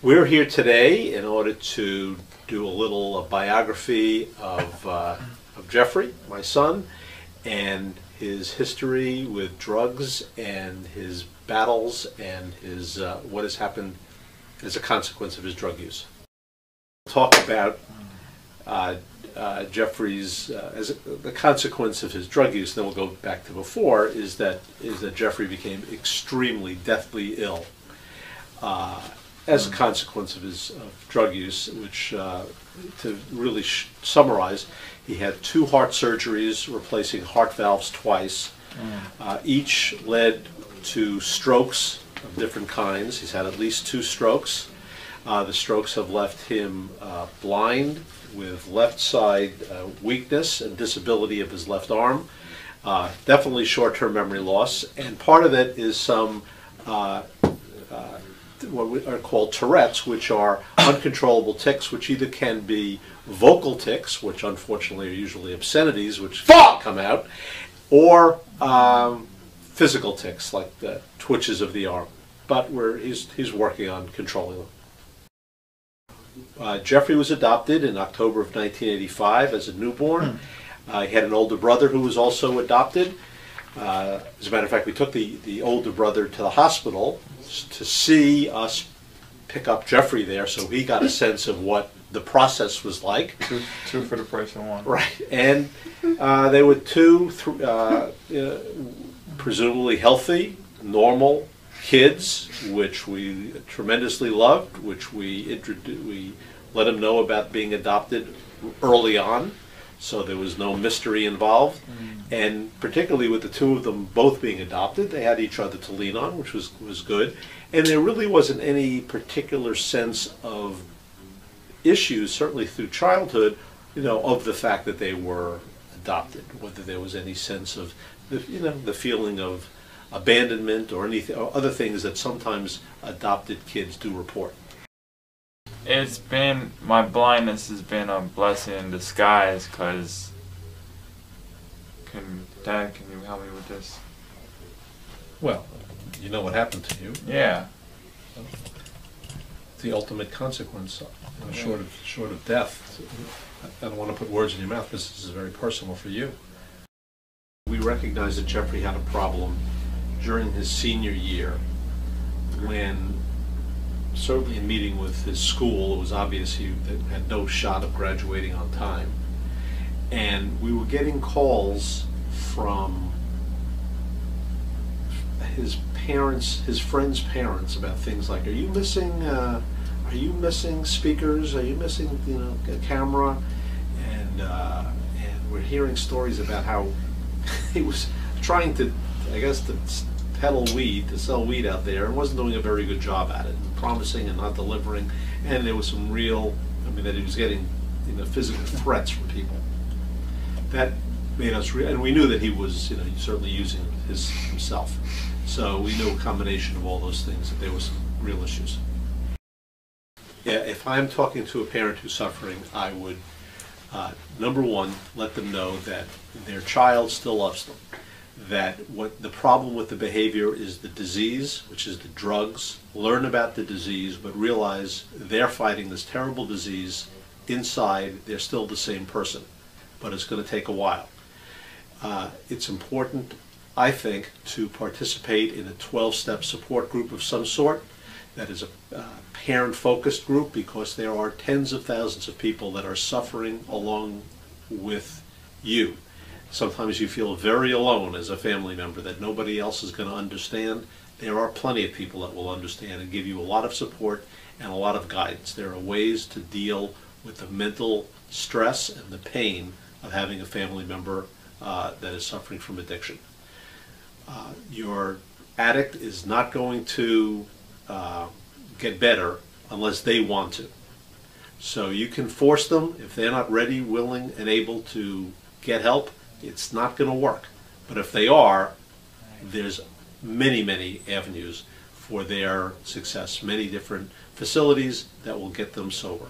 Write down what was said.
We're here today in order to do a little biography of Jeffrey, my son, and his history with drugs and his battles and his what has happened as a consequence of his drug use. We'll talk about Jeffrey's as the consequence of his drug use. Then we'll go back to before. Is that Jeffrey became extremely deathly ill as a consequence of his drug use, which, to really summarize, he had 2 heart surgeries replacing heart valves twice. Each led to strokes of different kinds. He's had at least 2 strokes. The strokes have left him blind, with left side weakness and disability of his left arm. Definitely short-term memory loss, and part of it is some what are called Tourette's, which are uncontrollable tics, which either can be vocal tics, which unfortunately are usually obscenities, which come out, or physical tics, like the twitches of the arm. But he's working on controlling them. Jeffrey was adopted in October of 1985 as a newborn. He had an older brother who was also adopted. As a matter of fact, we took the older brother to the hospital to see us pick up Jeffrey there, so he got a sense of what the process was like. Two for the price of one. Right, and they were 2 presumably healthy, normal kids, which we tremendously loved, which we let them know about being adopted early on, so there was no mystery involved. And particularly with the 2 of them both being adopted, they had each other to lean on, which was good. And there really wasn't any particular sense of issues, certainly through childhood, of the fact that they were adopted, whether there was any sense of the feeling of abandonment or anything, or other things that sometimes adopted kids do report. My blindness has been a blessing in disguise, because Dad, can you help me with this? Well, you know what happened to you. Yeah. The ultimate consequence, short of death. I don't want to put words in your mouth, because this is very personal for you. We recognize that Jeffrey had a problem during his senior year, when, certainly in meeting with his school, it was obvious he had no shot of graduating on time. And we were getting calls from his parents, his friends' parents, about things like, are you missing speakers? Are you missing, a camera? And we're hearing stories about how he was trying to, I guess, to sell weed out there, and wasn't doing a very good job at it, promising and not delivering. And there was some real, that he was getting, physical threats from people. That made us, and we knew that he was, certainly using himself. So we knew a combination of all those things, that there was some real issues. Yeah, if I'm talking to a parent who's suffering, I would, number one, let them know that their child still loves them. That what the problem with the behavior is the disease, which is the drugs. Learn about the disease, but realize they're fighting this terrible disease. Inside, they're still the same person, but it's going to take a while. It's important, I think, to participate in a 12-step support group of some sort that is a parent-focused group, because there are tens of thousands of people that are suffering along with you. Sometimes you feel very alone as a family member, that nobody else is going to understand. There are plenty of people that will understand and give you a lot of support and a lot of guidance. There are ways to deal with the mental stress and the pain of having a family member that is suffering from addiction. Your addict is not going to get better unless they want to. So you can force them. If they're not ready, willing, and able to get help, it's not going to work. But if they are, there's many, many avenues for their success, many different facilities that will get them sober.